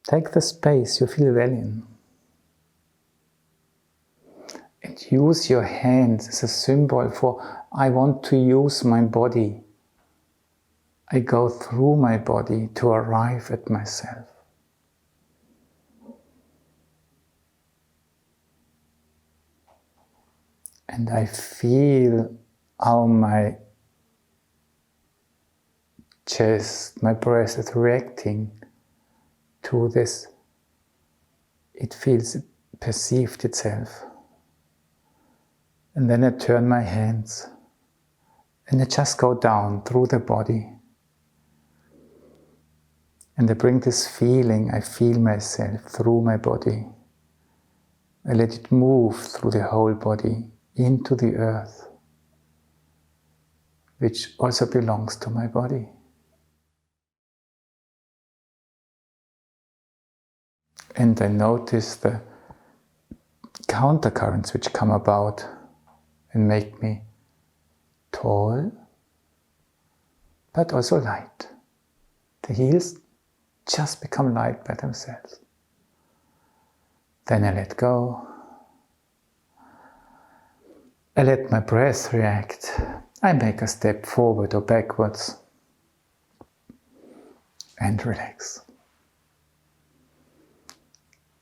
Take the space you feel well in. And use your hands as a symbol for, I want to use my body. I go through my body to arrive at myself. And I feel how my chest, my breast is reacting to this. It feels perceived itself. And then I turn my hands and I just go down through the body. And I bring this feeling, I feel myself through my body. I let it move through the whole body into the earth, which also belongs to my body. And I notice the countercurrents which come about and make me tall, but also light. The heels just become light by themselves. Then I let go. I let my breath react. I make a step forward or backwards and relax.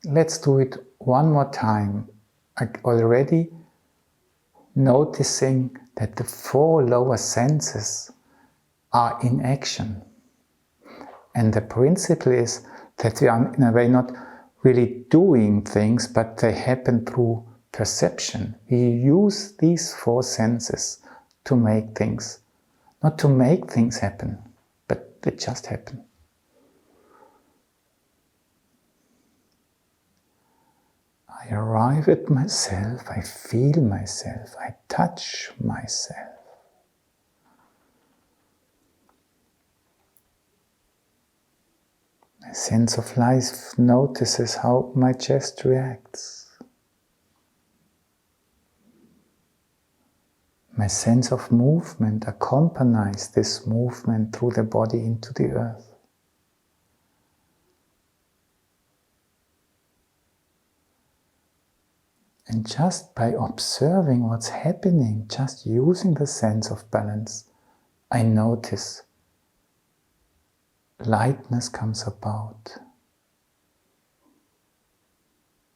Let's do it one more time. Already noticing that the 4 lower senses are in action. And the principle is that we are in a way not really doing things, but they happen through perception. We use these 4 senses to make things, not to make things happen, but they just happen. I arrive at myself, I feel myself, I touch myself. My sense of life notices how my chest reacts. My sense of movement accompanies this movement through the body into the earth. And just by observing what's happening, just using the sense of balance, I notice lightness comes about.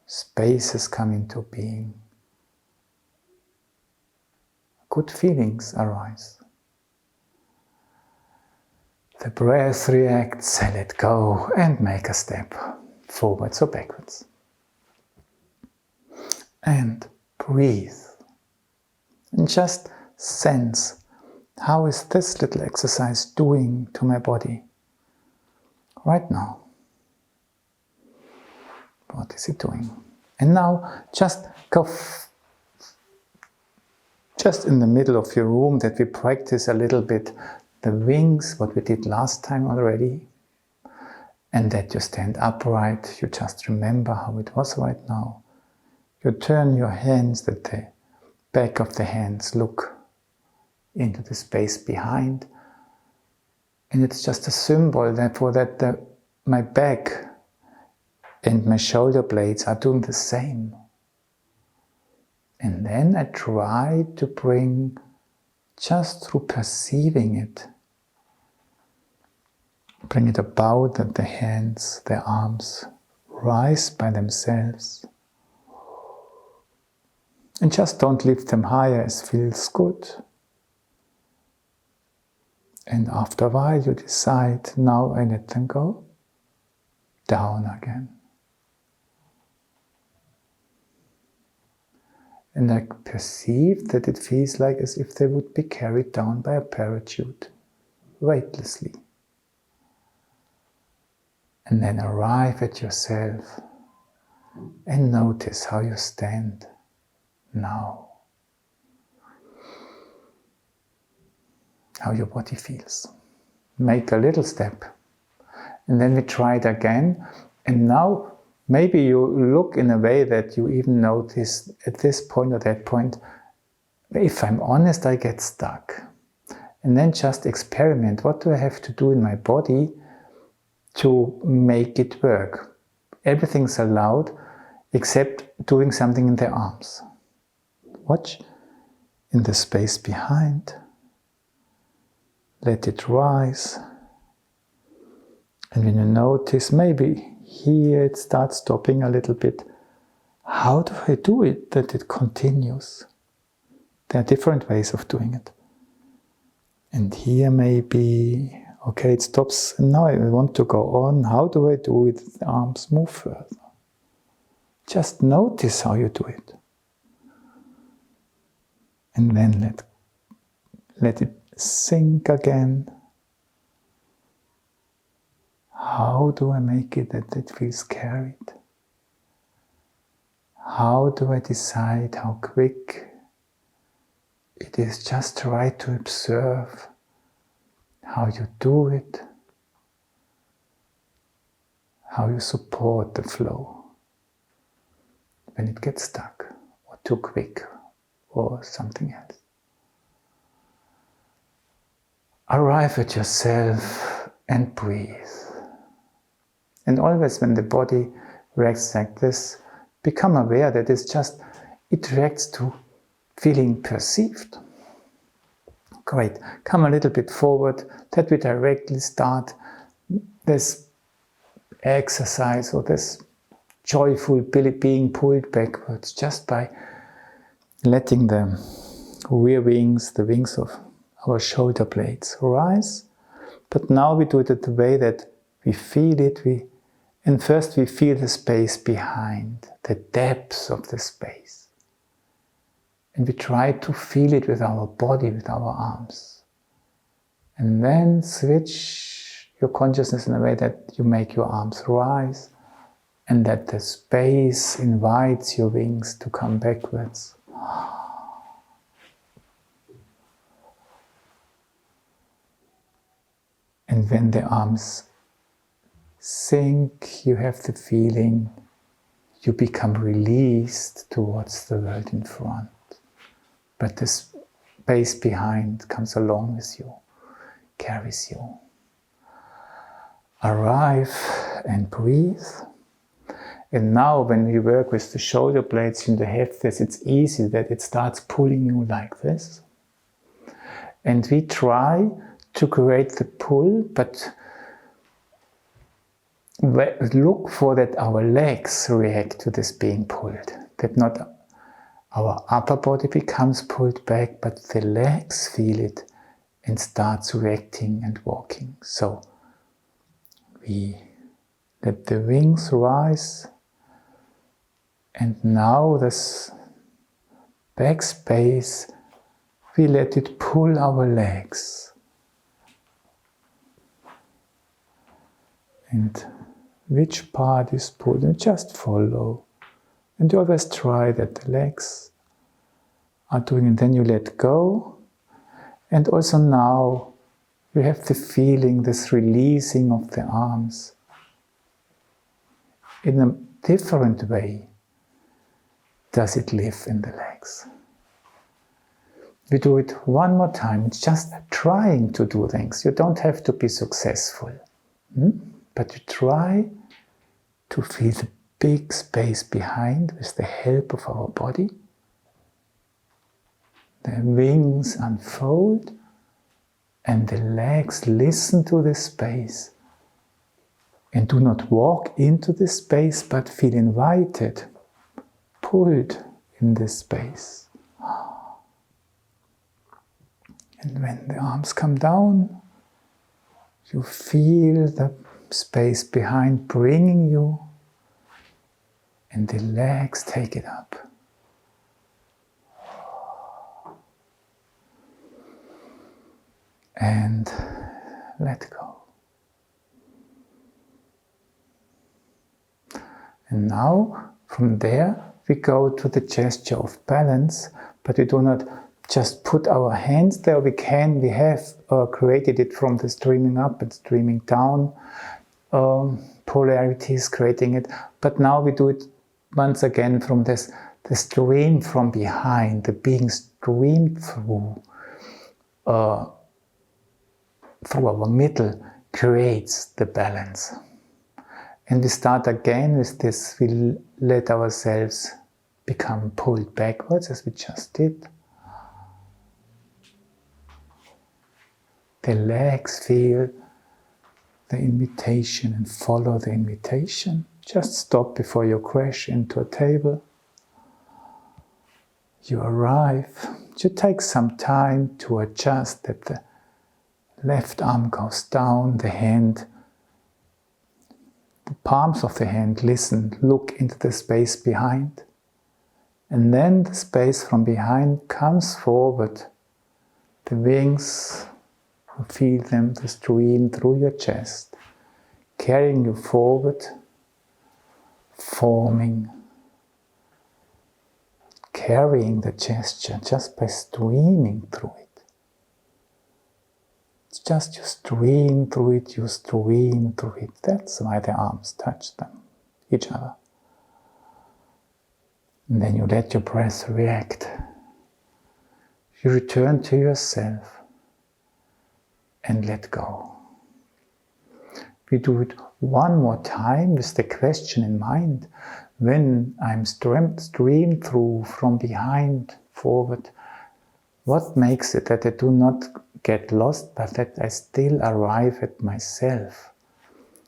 Spaces come into being. Good feelings arise. The breath reacts, I let go and make a step forwards or backwards. And breathe. And just sense, how is this little exercise doing to my body right now? What is it doing? And now just go just in the middle of your room, that we practice a little bit the wings, what we did last time already. And that you stand upright, you just remember how it was right now. You turn your hands, that the back of the hands look into the space behind. And it's just a symbol that my back and my shoulder blades are doing the same. And then I try to bring, just through perceiving it, bring it about that the hands, the arms rise by themselves. And just don't lift them higher as feels good. And after a while you decide, now I let them go down again. And I perceive that it feels like as if they would be carried down by a parachute, weightlessly. And then arrive at yourself and notice how you stand now. How your body feels. Make a little step. And then we try it again. And now maybe you look in a way that you even notice at this point or that point, if I'm honest, I get stuck. And then just experiment. What do I have to do in my body to make it work? Everything's allowed except doing something in the arms. Watch in the space behind. Let it rise. And when you notice, maybe here it starts stopping a little bit. How do I do it that it continues? There are different ways of doing it. And here maybe, okay, it stops. And now I want to go on. How do I do it? The arms move further. Just notice how you do it. And then let it sink again. How do I make it that it feels carried? How do I decide how quick it is? Just try to observe how you do it, how you support the flow when it gets stuck or too quick or something else. Arrive at yourself and breathe. And always when the body reacts like this, become aware that it reacts to feeling perceived. Great. Come a little bit forward, that we directly start this exercise or this joyful being pulled backwards just by letting the rear wings, the wings of our shoulder blades rise. But now we do it in the way that we feel it. And first we feel the space behind, the depths of the space. And we try to feel it with our body, with our arms. And then switch your consciousness in a way that you make your arms rise and that the space invites your wings to come backwards. And when the arms sink, you have the feeling you become released towards the world in front. But the space behind comes along with you, carries you. Arrive and breathe. And now when we work with the shoulder blades in the head, it's easy that it starts pulling you like this. And we try to create the pull, but look for that our legs react to this being pulled. That not our upper body becomes pulled back, but the legs feel it and starts reacting and walking. So we let the wings rise, and now this back space, we let it pull our legs. And which part is pulled, and just follow. And you always try that the legs are doing, and then you let go. And also now you have the feeling, this releasing of the arms in a different way. Does it live in the legs? We do it one more time. It's just trying to do things. You don't have to be successful. But you try to feel the big space behind with the help of our body. The wings unfold and the legs listen to this space and do not walk into this space but feel invited, pulled in this space. And when the arms come down, you feel the space behind bringing you, and the legs take it up. And let go. And now, from there, we go to the gesture of balance, but we do not just put our hands there. We have created it from the streaming up and streaming down polarities, creating it. But now we do it once again from the stream from behind, the being streamed through our middle creates the balance. And we start again with this, we let ourselves become pulled backwards as we just did. The legs feel the invitation and follow the invitation. Just stop before you crash into a table. You arrive. You take some time to adjust that the left arm goes down, the hand, the palms of the hand, listen, look into the space behind. And then the space from behind comes forward. The wings, you feel them, the stream through your chest, carrying you forward, forming, carrying the gesture just by streaming through it. It's just you stream through it, you stream through it. That's why the arms touch them, each other. And then you let your breath react. You return to yourself and let go. We do it one more time with the question in mind. When I'm stream through from behind forward, what makes it that I do not get lost, but that I still arrive at myself?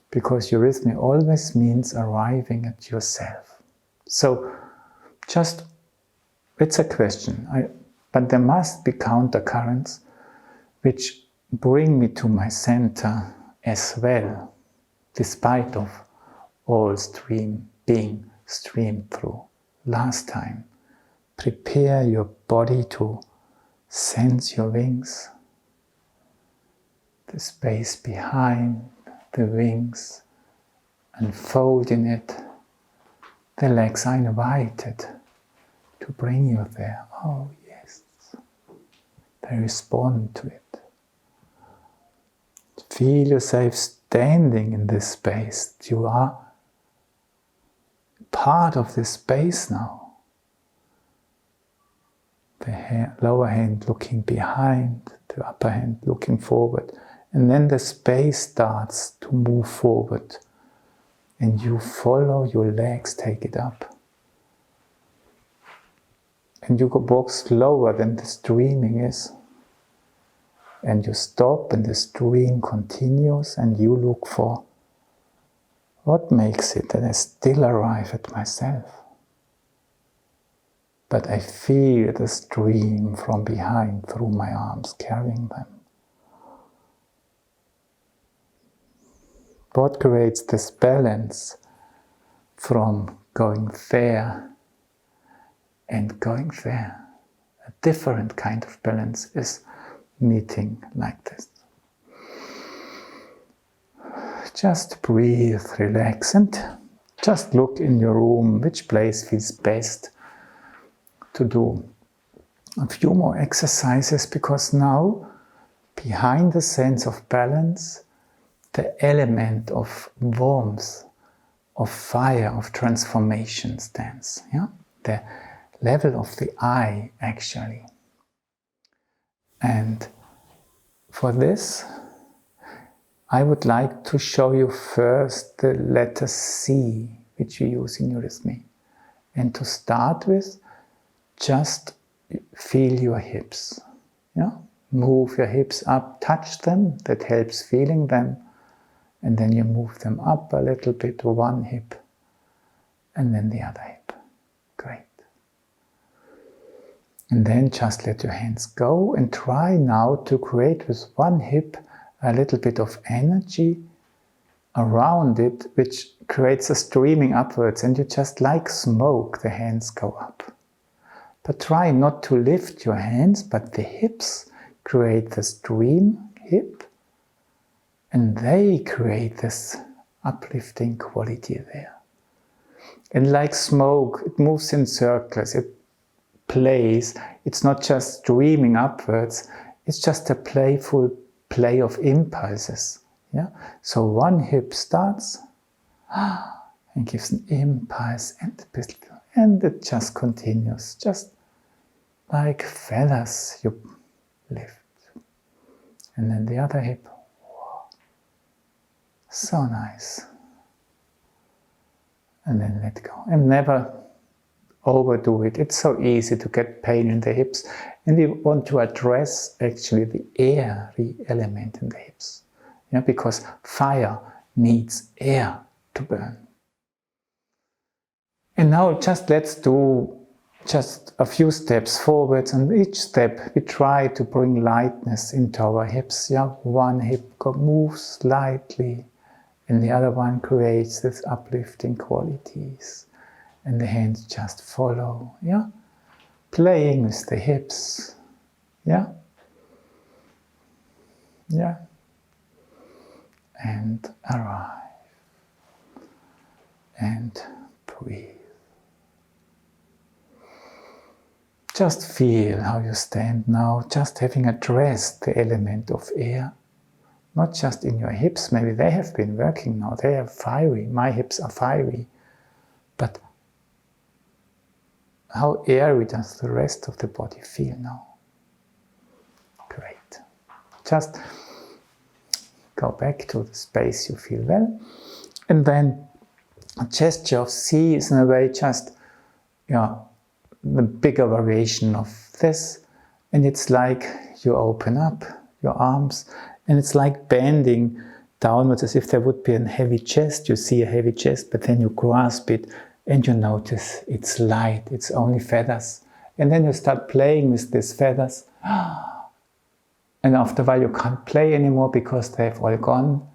Because eurythmy always means arriving at yourself. So just, it's a question, but there must be countercurrents which bring me to my center as well, despite of all being streamed through. Last time, prepare your body to sense your wings, the space behind the wings, unfold in it. The legs are invited to bring you there. Oh yes, they respond to it. Feel yourself standing in this space. You are part of this space now. The lower hand looking behind, the upper hand looking forward. And then the space starts to move forward. And you follow your legs, take it up. And you walk slower than the streaming is. And you stop and the stream continues and you look for what makes it that I still arrive at myself. But I feel the stream from behind through my arms, carrying them. What creates this balance from going there and going there? A different kind of balance is meeting like this. Just breathe, relax, and just look in your room which place feels best to do a few more exercises, because now behind the sense of balance, the element of warmth, of fire, of transformation stands. Yeah? The level of the I, actually. And for this, I would like to show you first the letter C, which we use in eurythmy. And to start with, just feel your hips. Yeah? Move your hips up, touch them, that helps feeling them. And then you move them up a little bit, one hip, and then the other hip. Great. And then just let your hands go and try now to create with one hip a little bit of energy around it, which creates a streaming upwards, and you just like smoke, the hands go up. But try not to lift your hands, but the hips create the stream hip, and they create this uplifting quality there. And like smoke, it moves in circles, it plays, it's not just streaming upwards, it's just a playful play of impulses. Yeah? So one hip starts and gives an impulse and it just continues, just like feathers you lift. And then the other hip. So nice. and then let go. And never overdo it. It's so easy to get pain in the hips, and we want to address actually the airy element in the hips. Because fire needs air to burn. And now let's do just a few steps forwards, and each step we try to bring lightness into our hips. One hip moves slightly, and the other one creates this uplifting qualities, and the hands just follow. Playing with the hips. And arrive and breathe. Just feel how you stand now, just having addressed the element of air. Not just in your hips, maybe they have been working now, they are fiery, my hips are fiery. But how airy does the rest of the body feel now? Great. Just go back to the space you feel well. And then a gesture of C is in a way just the bigger variation of this. And it's like you open up your arms, and it's like bending downwards as if there would be a heavy chest. You see a heavy chest, but then you grasp it and you notice it's light, it's only feathers. And then you start playing with these feathers. And after a while you can't play anymore because they've all gone.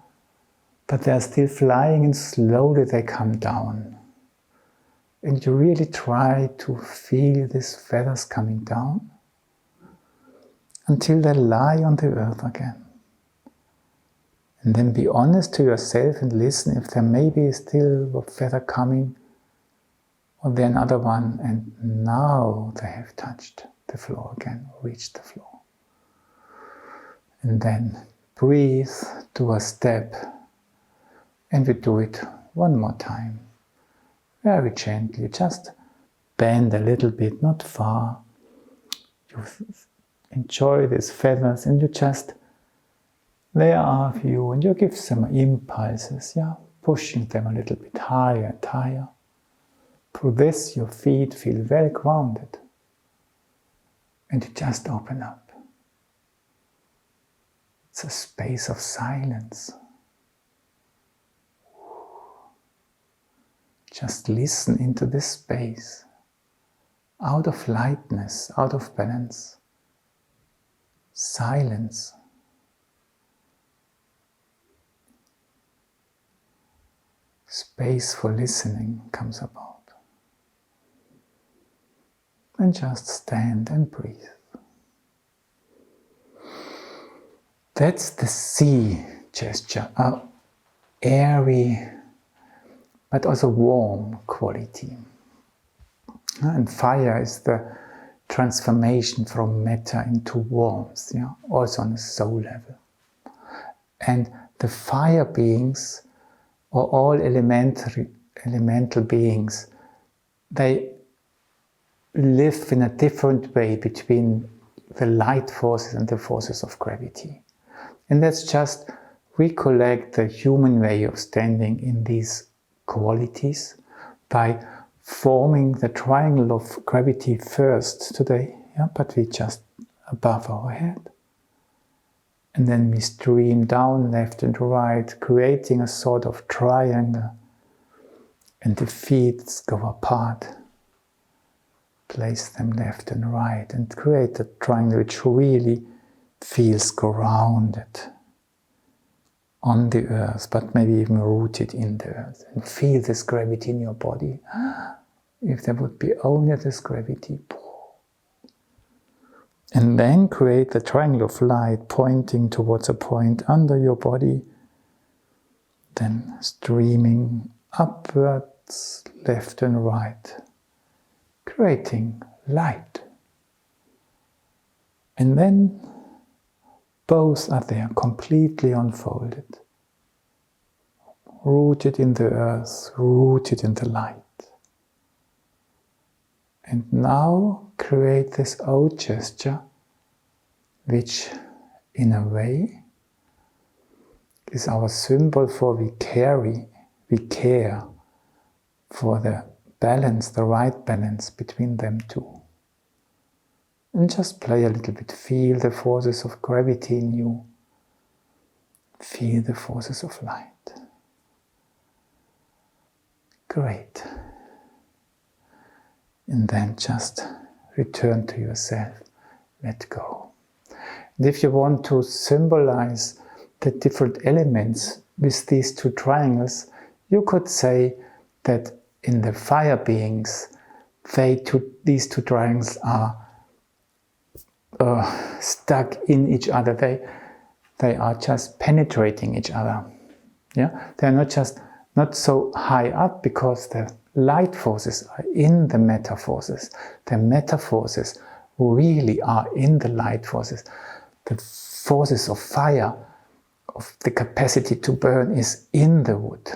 But they're still flying, and slowly they come down. And you really try to feel these feathers coming down until they lie on the earth again. And then be honest to yourself and listen if there may be still a feather coming, or then another one, and now they have touched the floor again, reached the floor. And then breathe, do a step, and we do it one more time. Very gently, just bend a little bit, not far. You enjoy these feathers, and you just, they are of you, and you give some impulses, pushing them a little bit higher and higher. Through this, your feet feel well grounded, and you just open up. It's a space of silence. Just listen into this space, out of lightness, out of balance. Silence. Space for listening comes about. And just stand and breathe. That's the C gesture, a airy but also warm quality. And fire is the transformation from matter into warmth, also on a soul level. And the fire beings, or all elemental beings, they live in a different way between the light forces and the forces of gravity. And let's just recollect the human way of standing in these qualities by forming the triangle of gravity first today, but we just above our head. And then we stream down left and right, creating a sort of triangle. And the feet go apart. Place them left and right and create a triangle which really feels grounded on the earth, but maybe even rooted in the earth. And feel this gravity in your body. If there would be only this gravity. And then create the triangle of light pointing towards a point under your body. Then streaming upwards, left and right. Creating light. And then both are there, completely unfolded. Rooted in the earth, rooted in the light. And now create this O gesture, which in a way is our symbol for we care for the balance, the right balance between them two. And just play a little bit. Feel the forces of gravity in you. Feel the forces of light. Great. And then just return to yourself. Let go. And if you want to symbolize the different elements with these two triangles, you could say that in the fire beings, these two triangles are stuck in each other. They are just penetrating each other. Yeah, they are not so high up because the light forces are in the matter forces. The matter forces really are in the light forces. The forces of fire, of the capacity to burn, is in the wood.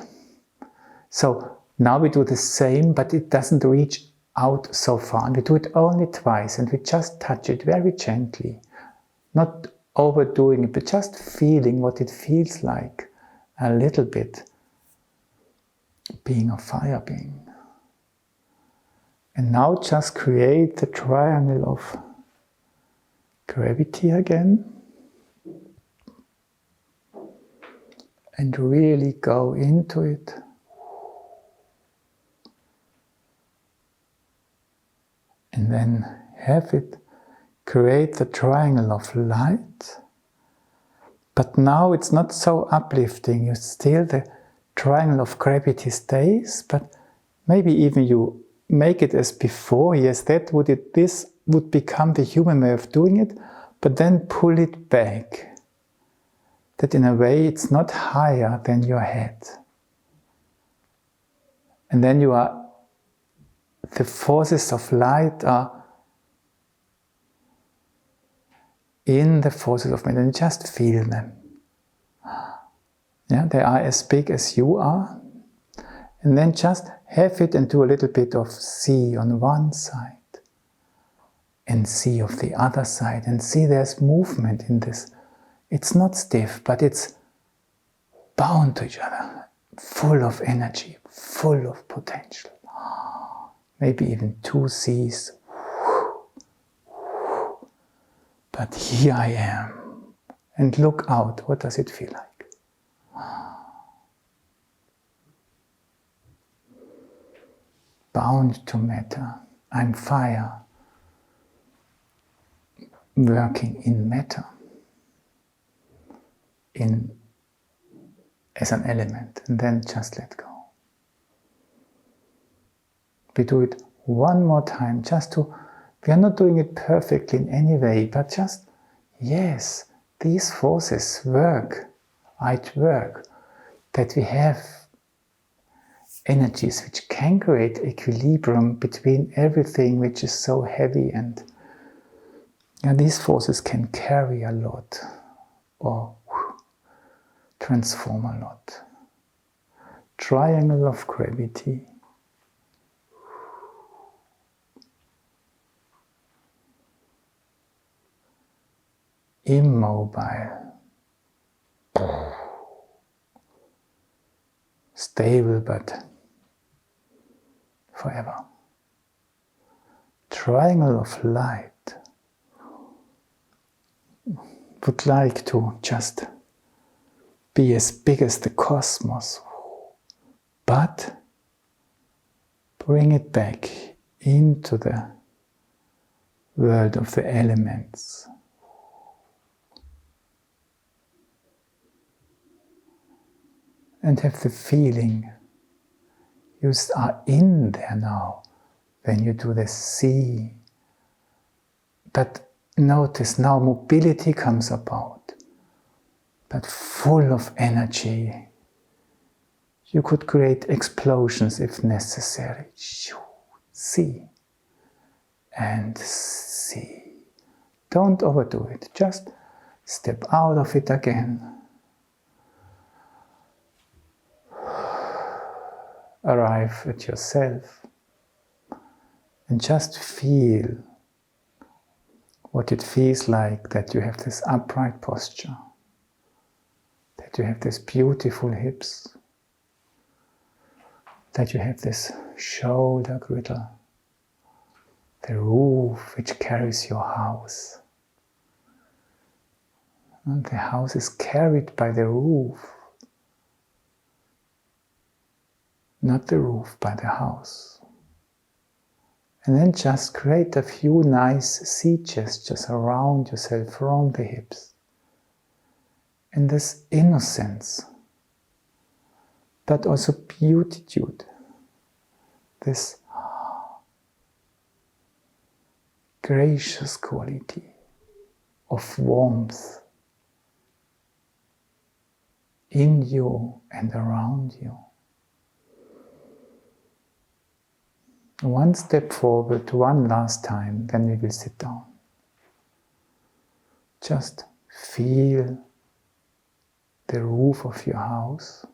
So now we do the same, but it doesn't reach out so far. And we do it only twice, and we just touch it very gently. Not overdoing it, but just feeling what it feels like a little bit being a fire being. And now just create the triangle of gravity again. And really go into it. And then have it create the triangle of light. But now it's not so uplifting. Still the triangle of gravity stays, but maybe even you make it as before. Yes, this would become the human way of doing it, but then pull it back. That in a way it's not higher than your head. And then the forces of light are in the forces of matter, and just feel them. Yeah, they are as big as you are. And then just have it and do a little bit of see on one side and see of the other side, and see there's movement in this. It's not stiff, but it's bound to each other, full of energy, full of potential. Maybe even two C's. But here I am. And look out, what does it feel like? Bound to matter. I'm fire, working in matter, as an element, and then just let go. We do it one more time, we are not doing it perfectly in any way, but just, yes, these forces work, at work, that we have energies which can create equilibrium between everything which is so heavy, and these forces can carry a lot, or transform a lot. Triangle of gravity. Immobile, stable but forever. Triangle of light. Would like to just be as big as the cosmos, but bring it back into the world of the elements. And have the feeling you are in there now when you do the see. But notice now mobility comes about, but full of energy. You could create explosions if necessary. See and see. Don't overdo it. Just step out of it again. Arrive at yourself and just feel what it feels like that you have this upright posture, that you have these beautiful hips, that you have this shoulder girdle, the roof which carries your house. And the house is carried by the roof, not the roof by the house. And then just create a few nice sea gestures around yourself from the hips. And this innocence, but also beatitude, this gracious quality of warmth in you and around you. One step forward, one last time, then we will sit down. Just feel the roof of your house.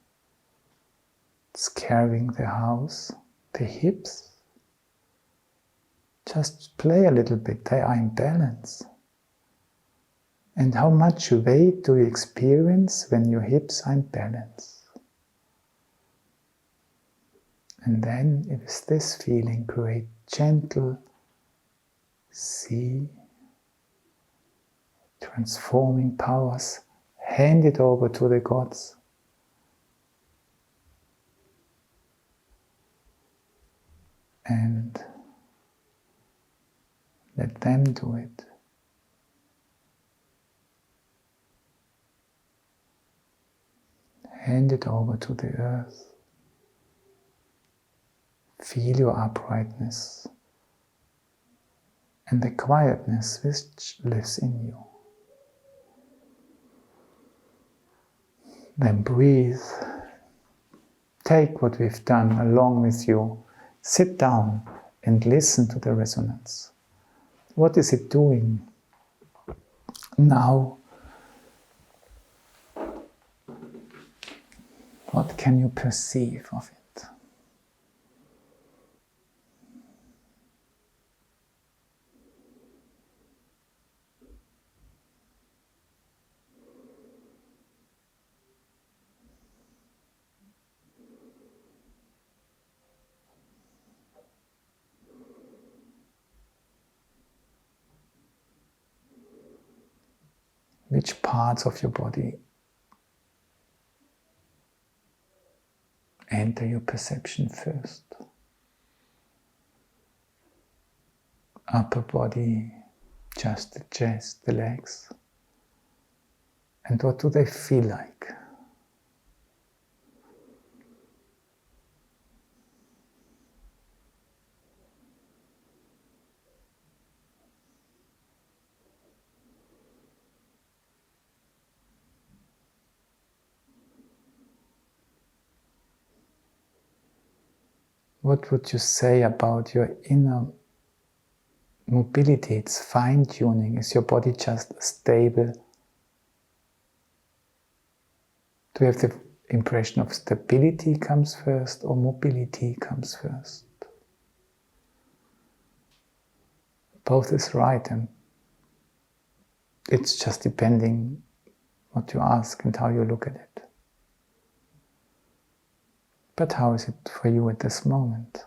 It's carrying the house, the hips. Just play a little bit, they are in balance. And how much weight do you experience when your hips are in balance? And then, with this feeling, create gentle sea, transforming powers, hand it over to the gods. And let them do it. Hand it over to the earth. Feel your uprightness and the quietness which lives in you. Then breathe. Take what we've done along with you. Sit down and listen to the resonance. What is it doing now? What can you perceive of it? Which parts of your body enter your perception first? Upper body, just the chest, the legs. And what do they feel like? What would you say about your inner mobility? It's fine-tuning. Is your body just stable? Do you have the impression of stability comes first or mobility comes first? Both is right, and it's just depending what you ask and how you look at it. But how is it for you at this moment?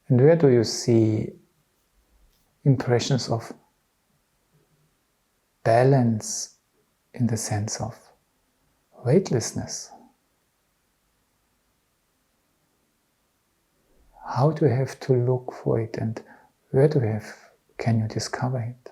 And where do you see impressions of balance in the sense of weightlessness? How do you have to look for it, and where can you discover it?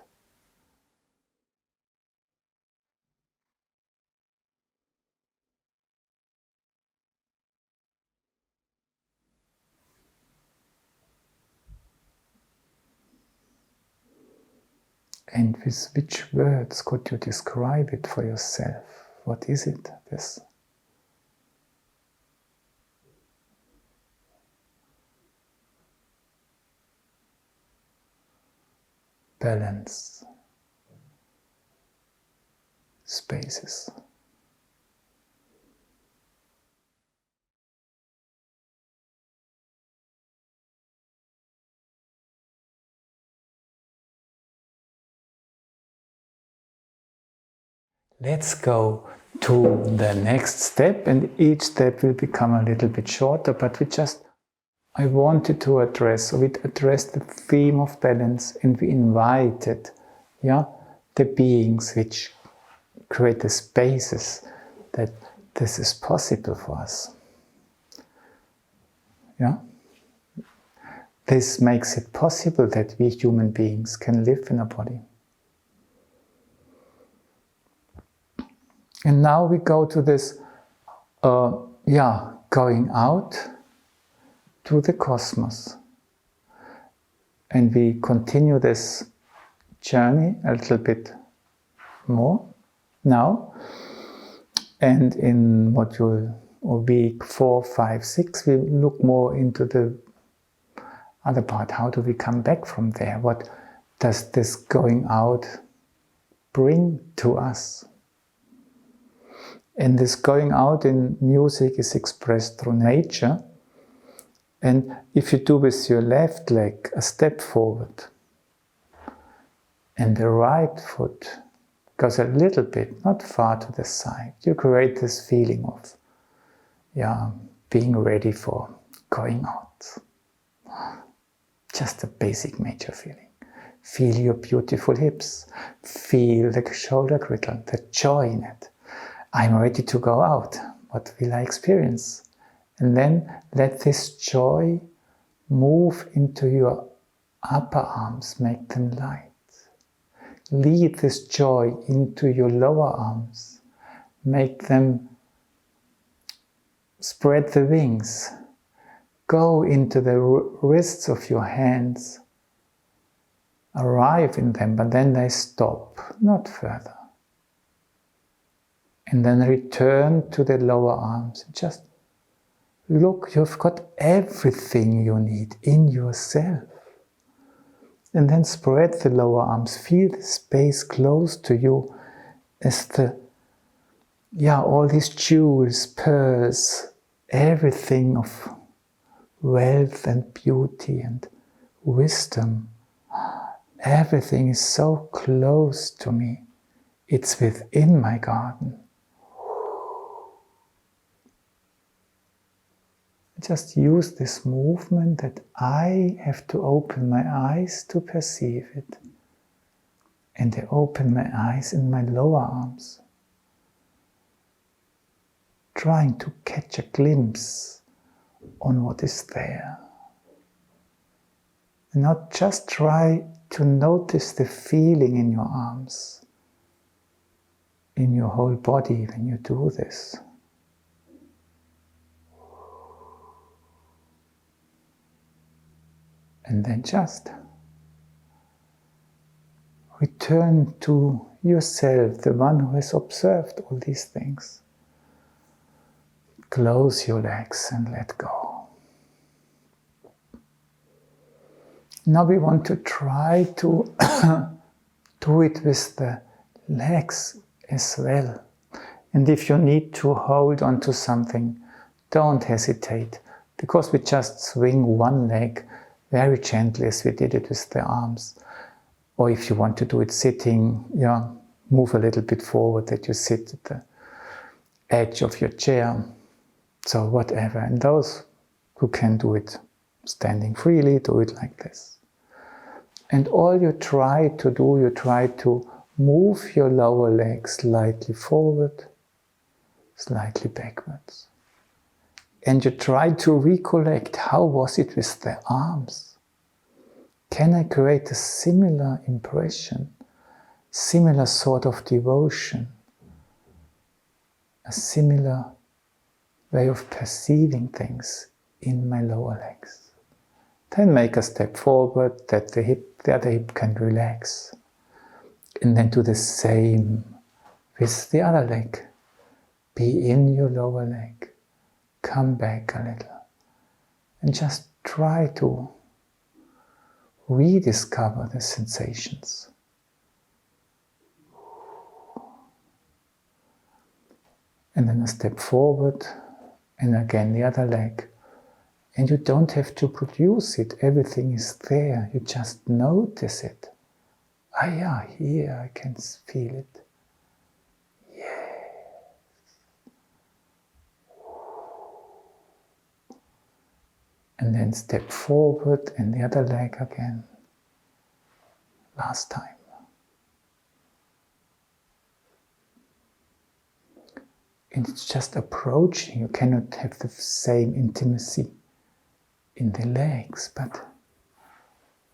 And with which words could you describe it for yourself? What is it, this? Balance. Spaces. Let's go to the next step, and each step will become a little bit shorter, but I wanted to address the theme of balance, and we invited, the beings which create the spaces that this is possible for us. This makes it possible that we human beings can live in a body. And now we go to this, going out to the cosmos. And we continue this journey a little bit more now. And in module or week 4, 5, 6, we look more into the other part. How do we come back from there? What does this going out bring to us? And this going out in music is expressed through nature. And if you do with your left leg a step forward, and the right foot goes a little bit, not far to the side, you create this feeling of, being ready for going out. Just a basic nature feeling. Feel your beautiful hips. Feel the shoulder girdle, the joy in it. I'm ready to go out. What will I experience? And then let this joy move into your upper arms, make them light. Lead this joy into your lower arms, make them spread the wings. Go into the wrists of your hands, arrive in them, but then they stop, not further. And then return to the lower arms. Just look, you've got everything you need in yourself. And then spread the lower arms. Feel the space close to you as all these jewels, pearls, everything of wealth and beauty and wisdom. Everything is so close to me. It's within my garden. Just use this movement that I have to open my eyes to perceive it. And I open my eyes in my lower arms, trying to catch a glimpse on what is there. And not just try to notice the feeling in your arms, in your whole body when you do this. And then just return to yourself, the one who has observed all these things. Close your legs and let go. Now we want to try to do it with the legs as well. And if you need to hold on to something, don't hesitate, because we just swing one leg very gently as we did it with the arms. Or if you want to do it sitting, move a little bit forward that you sit at the edge of your chair. So whatever. And those who can do it standing freely, do it like this. And all you try to do, you try to move your lower leg slightly forward, slightly backwards. And you try to recollect, how was it with the arms? Can I create a similar impression, similar sort of devotion, a similar way of perceiving things in my lower legs? Then make a step forward that the other hip can relax. And then do the same with the other leg. Be in your lower leg. Come back a little. And just try to rediscover the sensations. And then a step forward, and again the other leg. And you don't have to produce it, everything is there, you just notice it. Ah yeah, here I can feel it. Yes. And then step forward and the other leg again. Last time. And it's just approaching. You cannot have the same intimacy in the legs, but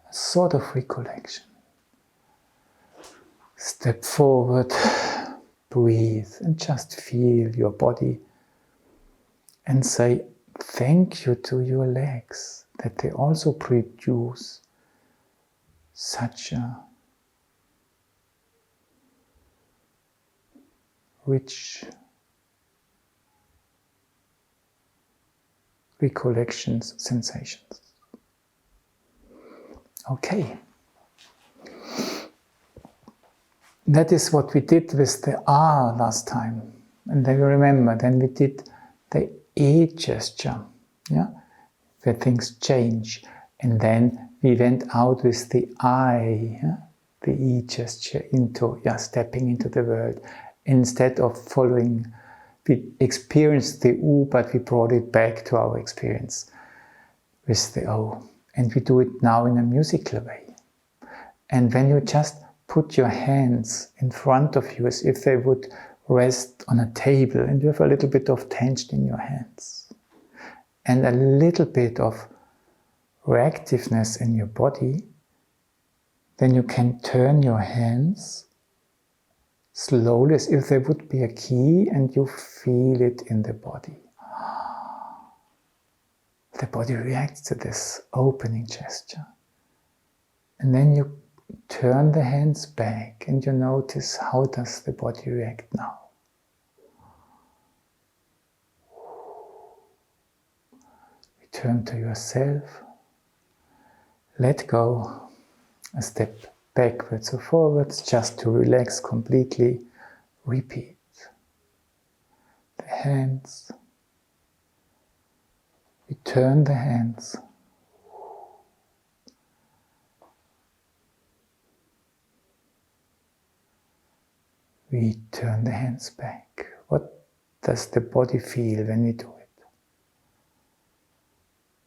a sort of recollection. Step forward, breathe, and just feel your body and say thank you to your legs that they also produce such a rich recollections, sensations. Okay. That is what we did with the R last time. And then you remember, then we did the E gesture, yeah, where things change. And then we went out with the I, yeah? The E gesture into, stepping into the world. Instead of following, we experienced the U, but we brought it back to our experience with the O. And we do it now in a musical way. And when you just put your hands in front of you as if they would rest on a table, and you have a little bit of tension in your hands and a little bit of reactiveness in your body, then you can turn your hands slowly as if there would be a key and you feel it in the body. The body reacts to this opening gesture. And then you turn the hands back and you notice how does the body react now. Return to yourself. Let go. A step backwards or forwards just to relax completely. Repeat. The hands. Return the hands. We turn the hands back. What does the body feel when we do it?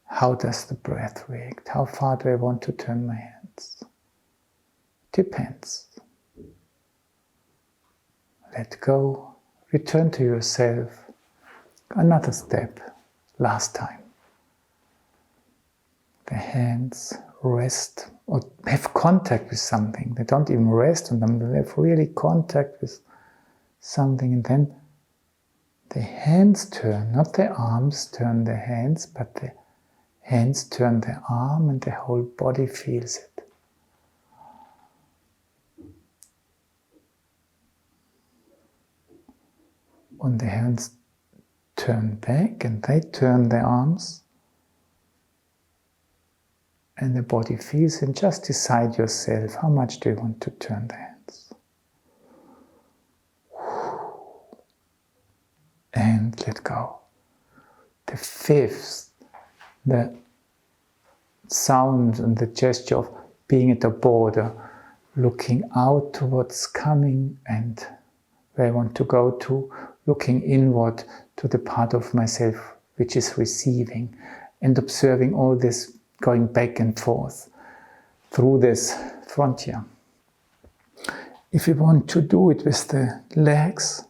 How does the breath react? How far do I want to turn my hands? Depends. Let go. Return to yourself. Another step. Last time. The hands rest or have contact with something. They don't even rest on them, they have really contact with something, and then the hands turn, not the arms turn the hands, but the hands turn the arm and the whole body feels it. And the hands turn back and they turn the arms. And the body feels, and just decide yourself, how much do you want to turn the hands? And let go. The fifth, the sound and the gesture of being at the border, looking out to what's coming and where I want to go to, looking inward to the part of myself which is receiving, and observing all this going back and forth through this frontier. If we want to do it with the legs,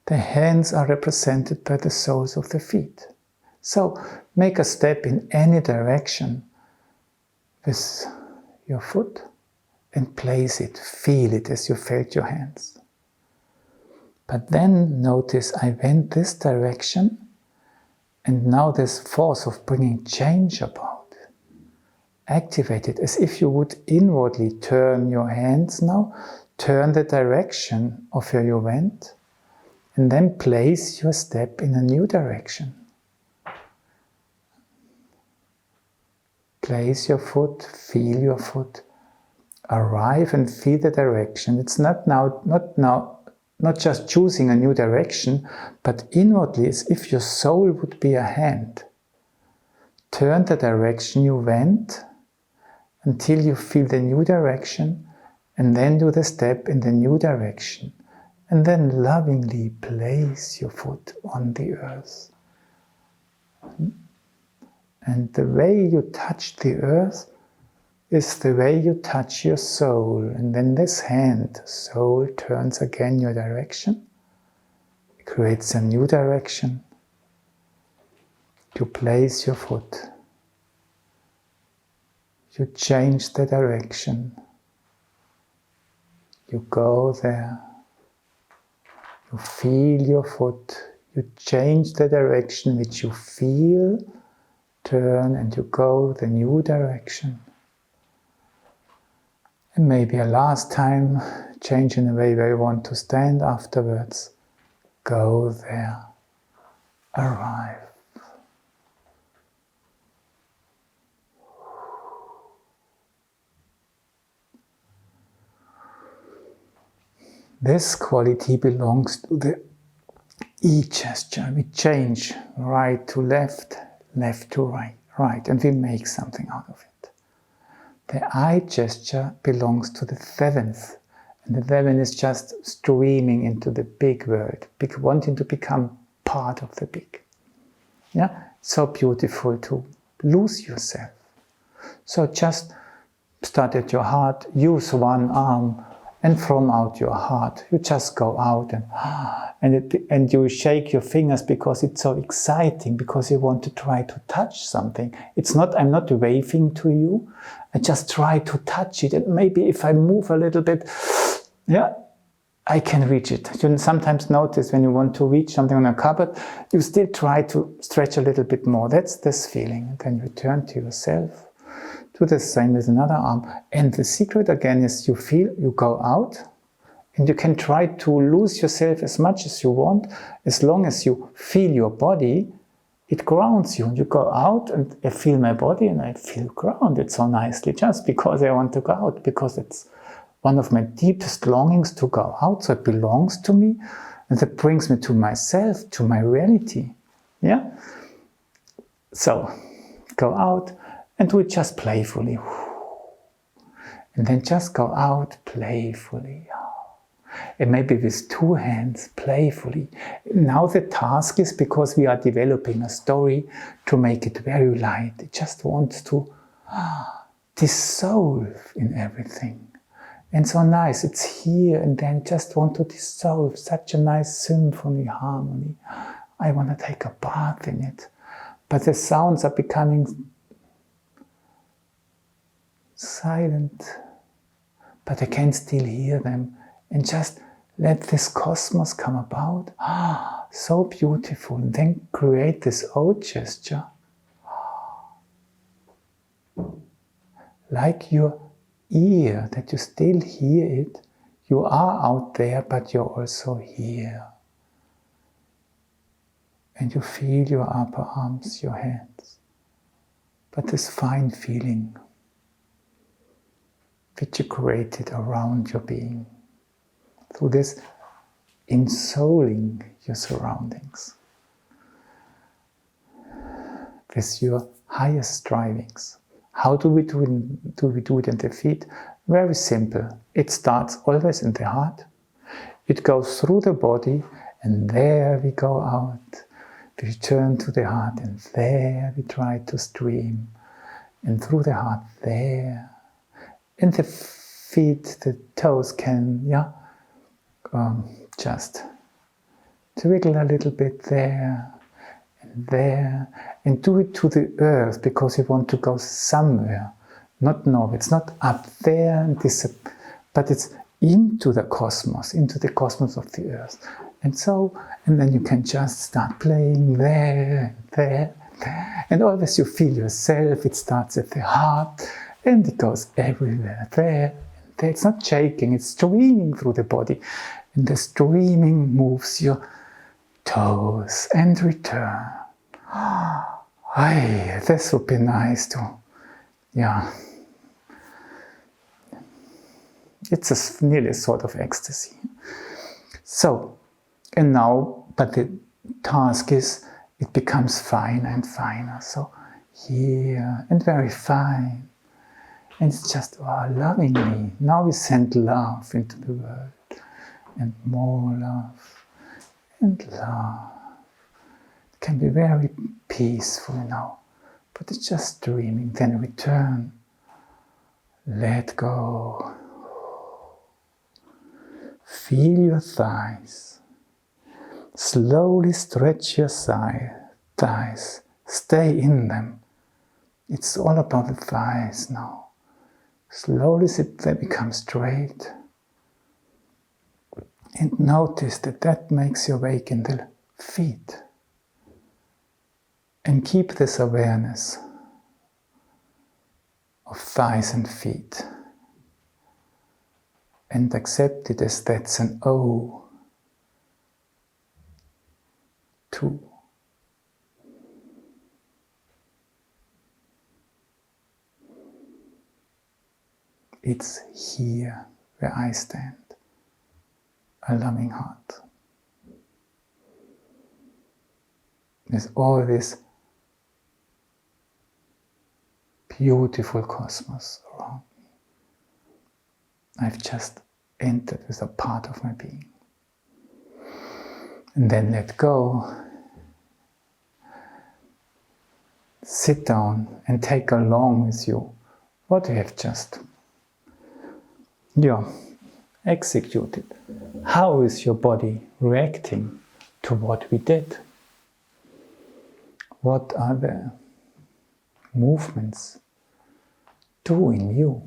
the hands are represented by the soles of the feet. So make a step in any direction with your foot and place it, feel it as you felt your hands. But then notice I went this direction, and now this force of bringing change about. Activate it as if you would inwardly turn your hands now, turn the direction of where you went, and then place your step in a new direction. Place your foot, feel your foot, arrive and feel the direction. It's not just choosing a new direction, but inwardly as if your soul would be a hand. Turn the direction you went until you feel the new direction, and then do the step in the new direction, and then lovingly place your foot on the earth. And the way you touch the earth is the way you touch your soul. And then this hand, soul, turns again your direction, creates a new direction. You place your foot. You change the direction. You go there. You feel your foot. You change the direction which you feel, turn, and you go the new direction. And maybe a last time, change in the way where you want to stand afterwards. Go there. Arrive. This quality belongs to the E gesture. We change right to left, left to right, right, and we make something out of it. The I gesture belongs to the seventh, and the seventh is just streaming into the big world, wanting to become part of the big. Yeah, so beautiful to lose yourself. So just start at your heart, use one arm, and from out your heart, you just go out and you shake your fingers because it's so exciting, because you want to try to touch something. It's not, I'm not waving to you, I just try to touch it. And maybe if I move a little bit, yeah, I can reach it. You sometimes notice when you want to reach something on a cupboard, you still try to stretch a little bit more. That's this feeling. And then return to yourself. Do the same with another arm. And the secret again is you feel, you go out, and you can try to lose yourself as much as you want. As long as you feel your body, it grounds you. And you go out, and I feel my body, and I feel grounded so nicely, just because I want to go out, because it's one of my deepest longings to go out. So it belongs to me, and that brings me to myself, to my reality. Yeah? So, go out, and do it just playfully. And then just go out playfully. And maybe with two hands, playfully. Now the task is, because we are developing a story, to make it very light. It just wants to dissolve in everything. And so nice, it's here, and then just want to dissolve. Such a nice symphony, harmony. I want to take a bath in it. But the sounds are becoming silent, but I can still hear them, and just let this cosmos come about. So beautiful. And then create this O gesture, like your ear, that you still hear it. You are out there, but you're also here. And you feel your upper arms, your hands, but this fine feeling which you created around your being, through this ensouling your surroundings with your highest strivings. How do we do it in the feet? Very simple. It starts always in the heart. It goes through the body, and there we go out. We return to the heart, and there we try to stream. And through the heart, there. And the feet, the toes can, just twiddle a little bit there and there. And do it to the earth, because you want to go somewhere. It's not up there, but it's into the cosmos of the earth. And then you can just start playing there, there. And always you feel yourself. It starts at the heart, and it goes everywhere, there. It's not shaking, it's streaming through the body. And the streaming moves your toes and return. This would be nice to, it's nearly a sort of ecstasy. So, and now, but the task is, it becomes finer and finer. So here, and very fine. And it's just, lovingly. Now we send love into the world. And more love. And love. It can be very peaceful now. but it's just dreaming. Then return, let go. Feel your thighs. Slowly stretch your thighs. Stay in them. It's all about the thighs now. Slowly they become straight. And notice that makes you awaken the feet. And keep this awareness of thighs and feet. And accept it as that's an O. 2. It's here where I stand, a loving heart. There's all this beautiful cosmos around me. I've just entered with a part of my being. And then let go. Sit down and take along with you what you have just executed. How is your body reacting to what we did? What are the movements doing you?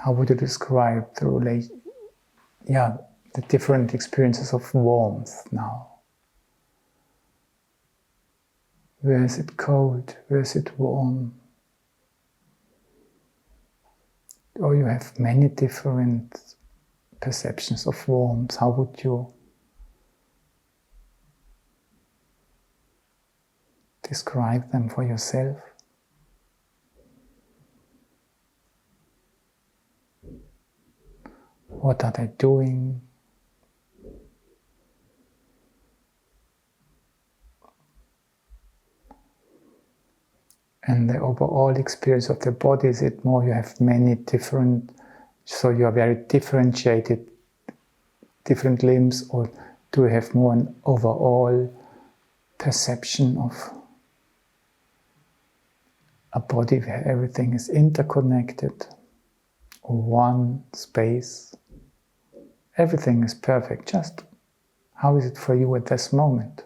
How would you describe the different experiences of warmth now? Where is it cold? Where is it warm? Or you have many different perceptions of warmth. How would you describe them for yourself? What are they doing? And the overall experience of the body, is it more you have many different, so you are very differentiated, different limbs, or do you have more an overall perception of a body where everything is interconnected, or one space? Everything is perfect, just how is it for you at this moment?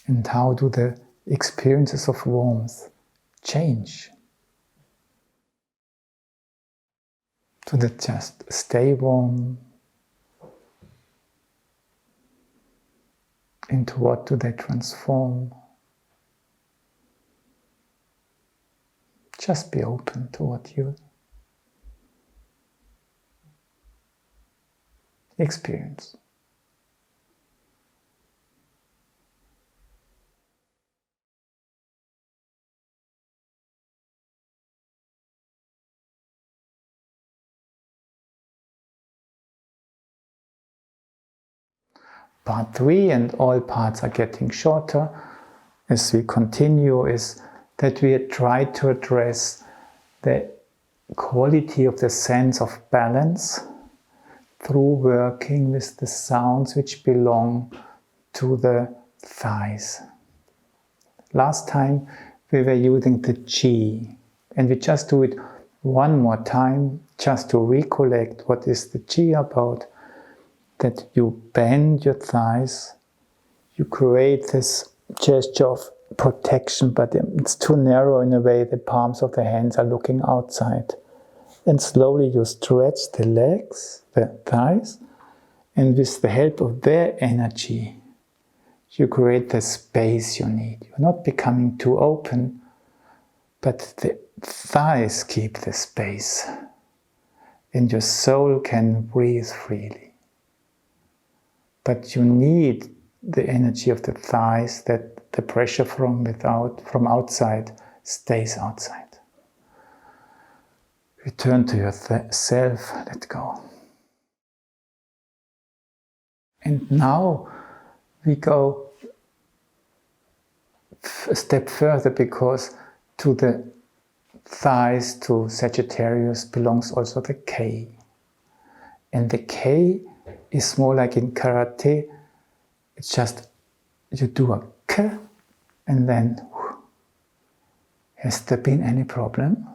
And how do the experiences of warmth change? Do they just stay warm? Into what do they transform? Just be open to what you experience. Part 3, and all parts are getting shorter as we continue, is that we try to address the quality of the sense of balance through working with the sounds which belong to the thighs. Last time we were using the G, and we just do it one more time just to recollect what is the G about. That you bend your thighs, you create this gesture of protection, but it's too narrow in a way, the palms of the hands are looking outside. And slowly you stretch the legs, the thighs, and with the help of their energy, you create the space you need. You're not becoming too open, but the thighs keep the space, and your soul can breathe freely. But you need the energy of the thighs, that the pressure from outside stays outside. Return to yourself, let go. And now we go a step further, because to the thighs, to Sagittarius, belongs also the K. And the K is more like in karate, it's just you do a K and then has there been any problem?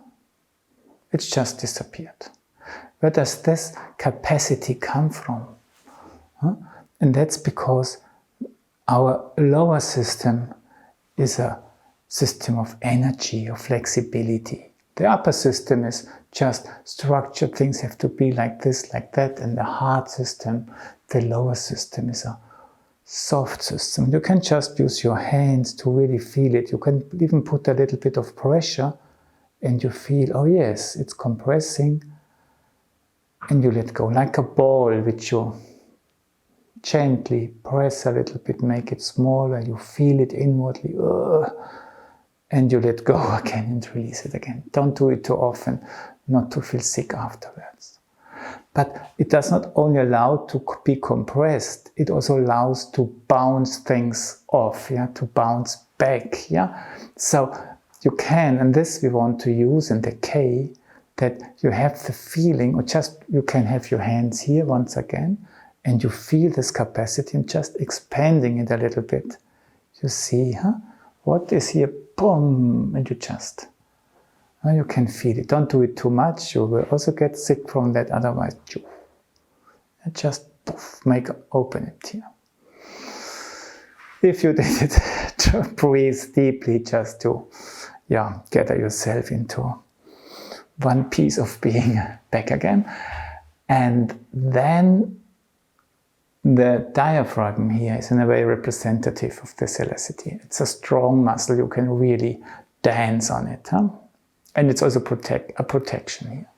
It's just disappeared. Where does this capacity come from? And that's because our lower system is a system of energy, of flexibility. The upper system is just structured, things have to be like this, like that, and the hard system, the lower system, is a soft system. You can just use your hands to really feel it. You can even put a little bit of pressure and you feel, oh yes, it's compressing, and you let go, like a ball which you gently press a little bit, make it smaller, you feel it inwardly, and you let go again and release it again. Don't do it too often, not to feel sick afterwards. But it does not only allow to be compressed, it also allows to bounce things off, to bounce back. So you can, and this we want to use in the K, that you have the feeling, or just you can have your hands here once again, and you feel this capacity and just expanding it a little bit. You see, what is here? Boom! And you just, you can feel it. Don't do it too much. You will also get sick from that. Otherwise, and just open it here. If you did it, to breathe deeply, just to, gather yourself into one piece of being back again, and then the diaphragm here is in a way representative of the celicity. It's a strong muscle, you can really dance on it. And it's also a protection here.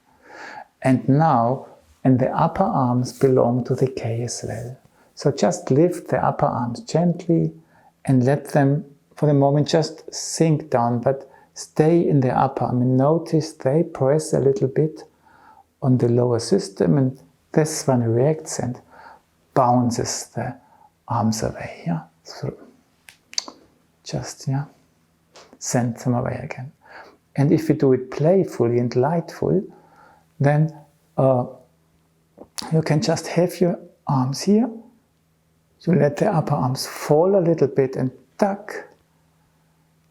And now, and the upper arms belong to the K as well. So just lift the upper arms gently and let them, for the moment, just sink down, but stay in the upper arm. And notice they press a little bit on the lower system, and this one reacts and bounces the arms away. So just send them away again. And if you do it playfully and lightful, then you can just have your arms here. You let the upper arms fall a little bit and tuck,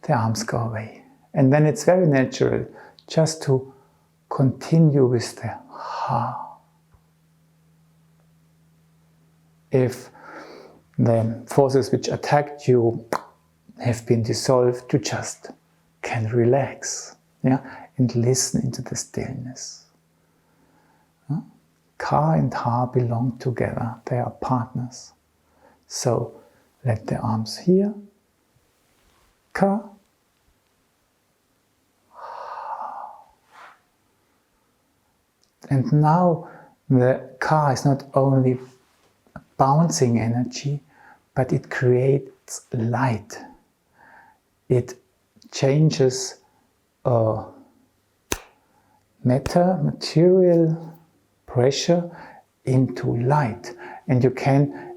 the arms go away. And then it's very natural just to continue with the ha. If the forces which attacked you have been dissolved, you just can relax, and listen into the stillness. Ka and Ha belong together, they are partners. So let the arms here, Ka, Ha. And now the Ka is not only bouncing energy, but it creates light. It changes material pressure into light. And you can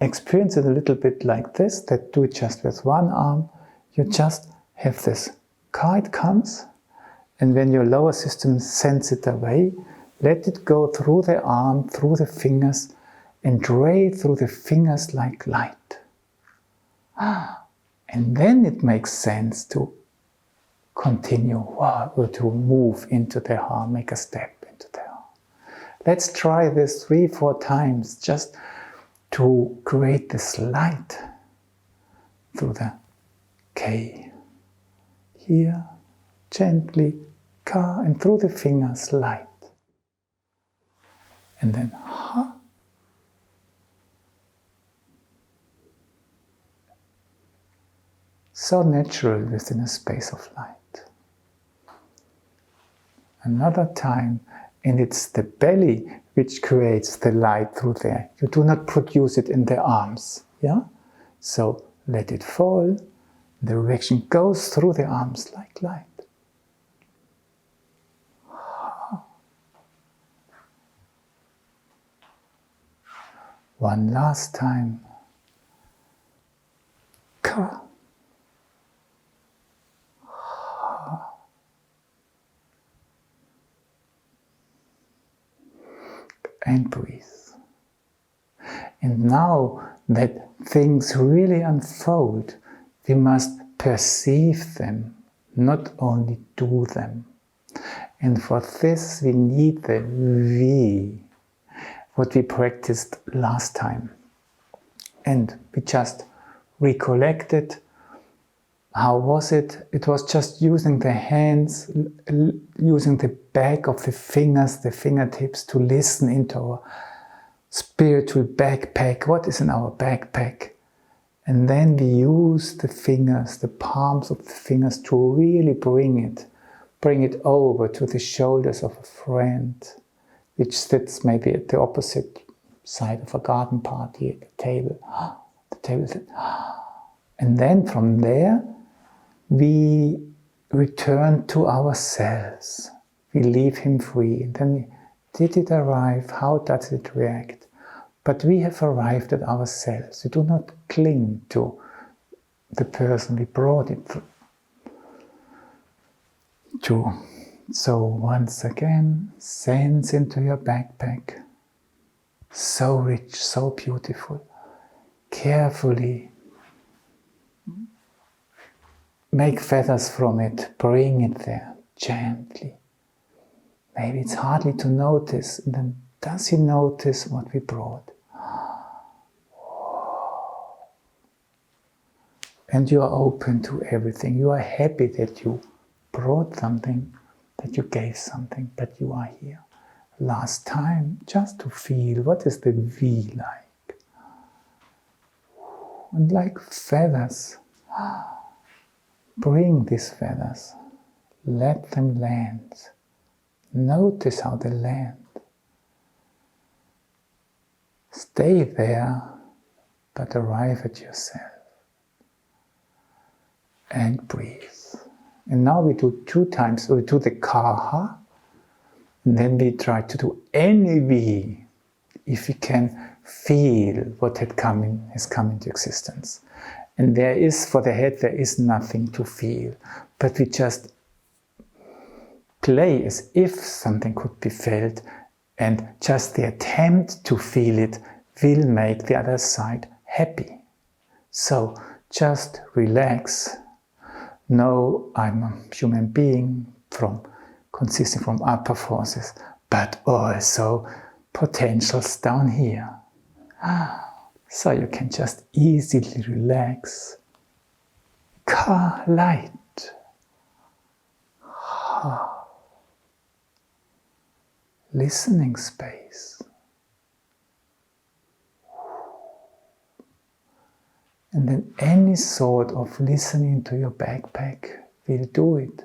experience it a little bit like this, that do it just with one arm. You just have this Ka, it comes, and when your lower system sends it away, let it go through the arm, through the fingers, and ray through the fingers like light. And then it makes sense to continue, or to move into the Ha, make a step into the Ha. Let's try this 3-4 times, just to create this light through the K. Here, gently, Ka, and through the fingers, light. And then Ha. So natural within a space of light. another time, and it's the belly which creates the light through there. You do not produce it in the arms, yeah? So let it fall, the reaction goes through the arms like light. One last time. Ka. And breathe. And now that things really unfold, we must perceive them, not only do them. And for this we need the V, what we practiced last time. And we just recollected. How was it? It was just using the hands, using the back of the fingers, the fingertips to listen into our spiritual backpack. What is in our backpack? And then we use the fingers, the palms of the fingers to really bring it over to the shoulders of a friend, which sits maybe at the opposite side of a garden party at the table. The table sits. And then from there, we return to ourselves. We leave him free. And then, did it arrive? How does it react? But we have arrived at ourselves. We do not cling to the person we brought it to. So once again, sense into your backpack. So rich, so beautiful. Carefully make feathers from it, bring it there, gently. Maybe it's hardly to notice. And then does he notice what we brought? And you are open to everything. You are happy that you brought something, that you gave something, but you are here. Last time, just to feel what is the V like. And like feathers, bring these feathers, let them land. Notice how they land. Stay there, but arrive at yourself. And breathe. And now we do 2 times. So we do the kaha, and then we try to do any V, if we can feel what has come into existence. And there is, for the head, there is nothing to feel, but we just play as if something could be felt, and just the attempt to feel it will make the other side happy. So just relax. No, I'm a human being consisting from upper forces, but also potentials down here. So you can just easily relax. Ka, light. Ha. Listening space. And then any sort of listening to your backpack will do it.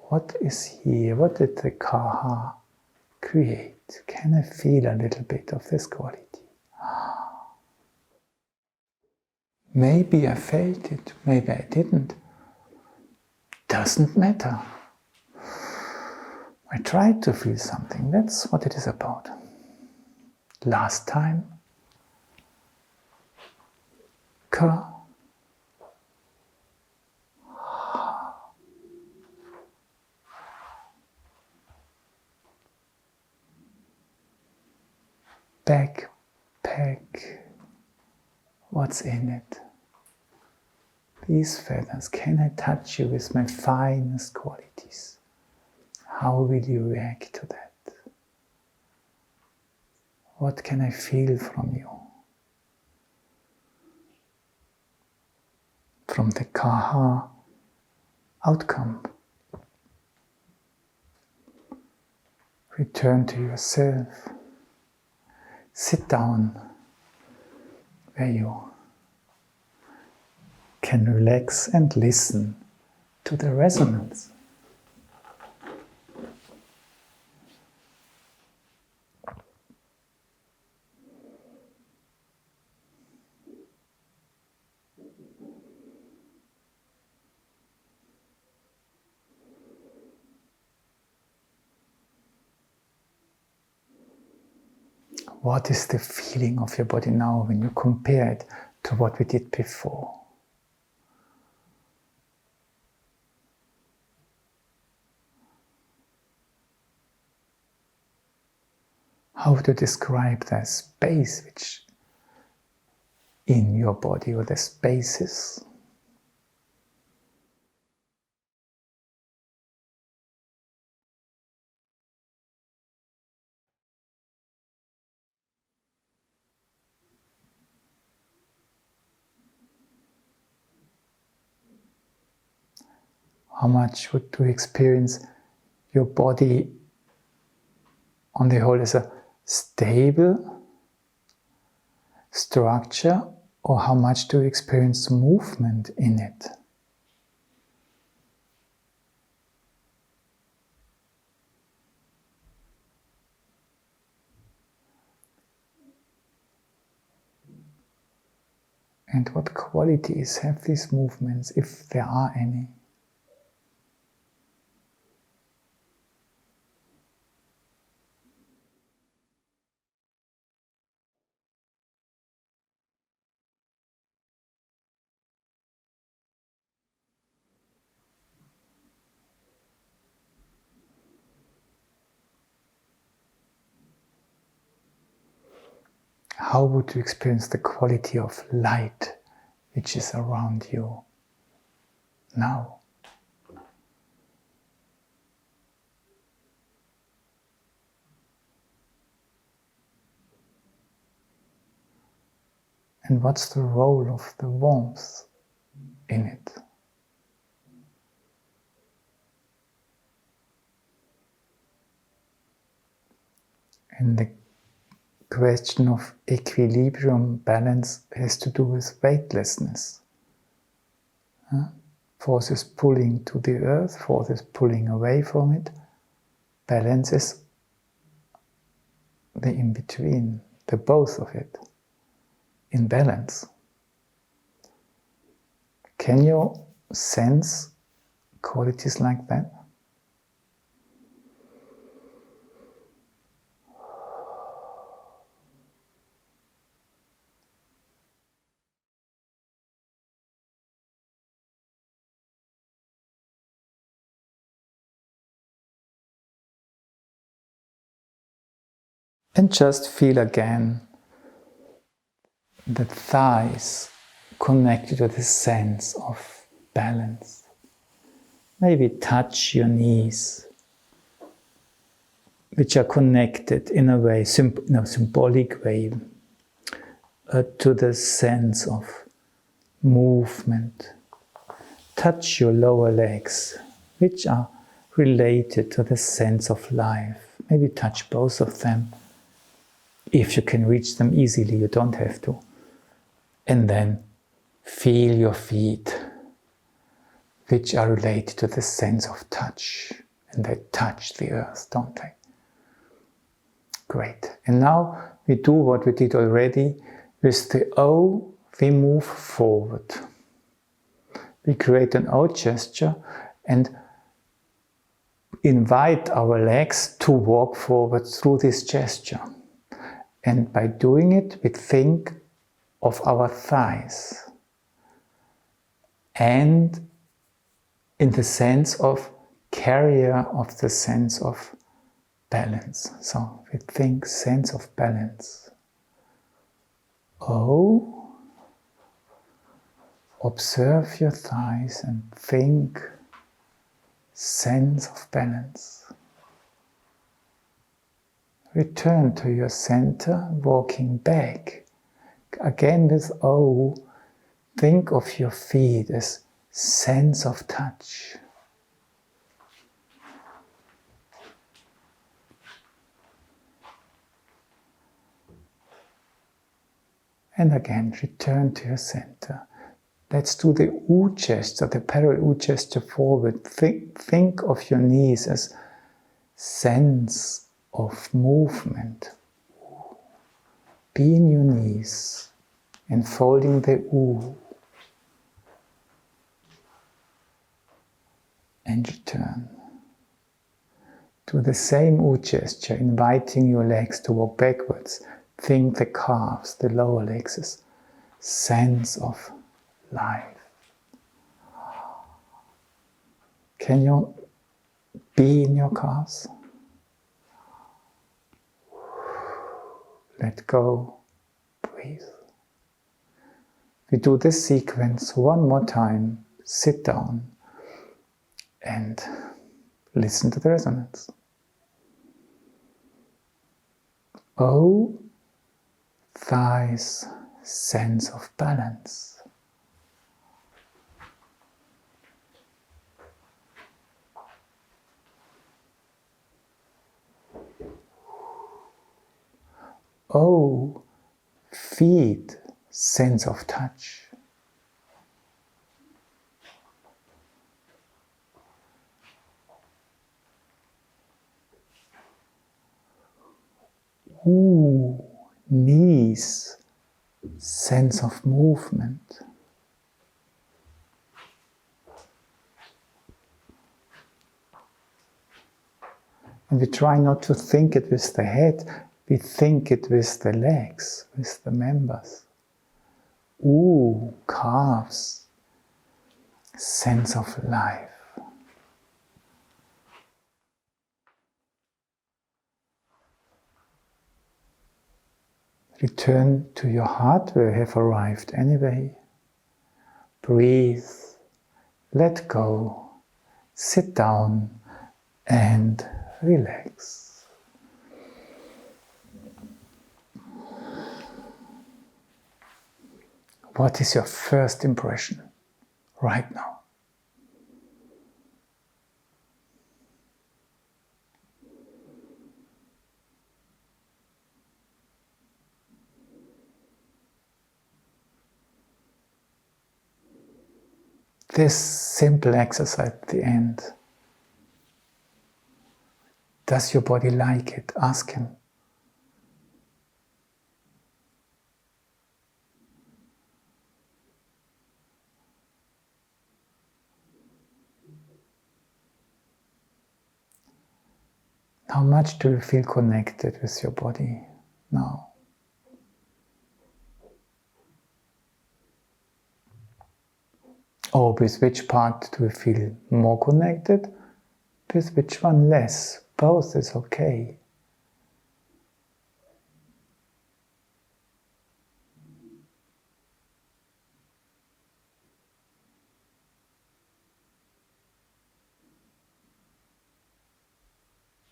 What is here? What did the kaha create? Can I feel a little bit of this quality? Maybe I felt it, maybe I didn't. Doesn't matter. I tried to feel something. That's what it is about. Last time, ka. Backpack. What's in it? These feathers, can I touch you with my finest qualities? How will you react to that? What can I feel from you? From the kaha outcome. Return to yourself. Sit down where you can relax and listen to the resonance. What is the feeling of your body now when you compare it to what we did before? How to describe the space which in your body, or the spaces? How much would you experience your body on the whole as a stable structure, or how much do you experience movement in it? And what qualities have these movements, if there are any? How would you experience the quality of light which is around you now? And what's the role of the warmth in it? And the question of equilibrium, balance, has to do with weightlessness. Forces pulling to the earth, forces pulling away from it. Balance is the in-between, the both of it, in balance. Can you sense qualities like that? And just feel again the thighs connected to the sense of balance. Maybe touch your knees, which are connected in a way, symbolic way, to the sense of movement. Touch your lower legs, which are related to the sense of life. Maybe touch both of them. If you can reach them easily, you don't have to. And then feel your feet, which are related to the sense of touch. And they touch the earth, don't they? Great. And now we do what we did already. With the O, we move forward. We create an O gesture and invite our legs to walk forward through this gesture. And by doing it, we think of our thighs. And in the sense of carrier of the sense of balance. So we think sense of balance. O, observe your thighs and think sense of balance. Return to your center, walking back. Again with O, think of your feet as sense of touch. And again, return to your center. Let's do the U gesture, the parallel U gesture forward. Think of your knees as sense of movement. Be in your knees, enfolding the U. And return. Do the same U gesture, inviting your legs to walk backwards. think the calves, the lower legs, as sense of life. Can you be in your calves? Let go, breathe. We do this sequence one more time. Sit down and listen to the resonance. Oh, thighs, sense of balance. Oh, feet, sense of touch. Ooh, knees, sense of movement. And we try not to think it with the head, we think it with the legs, with the members. Ooh, calves, sense of life. Return to your heart where you have arrived anyway. Breathe, let go, sit down and relax. What is your first impression right now? This simple exercise at the end. Does your body like it? Ask him. How much do you feel connected with your body now? Or with which part do you feel more connected? With which one less? Both is okay.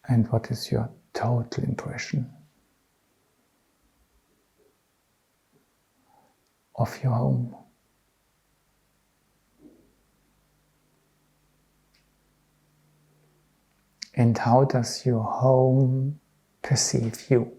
And what is your total impression of your home? And how does your home perceive you?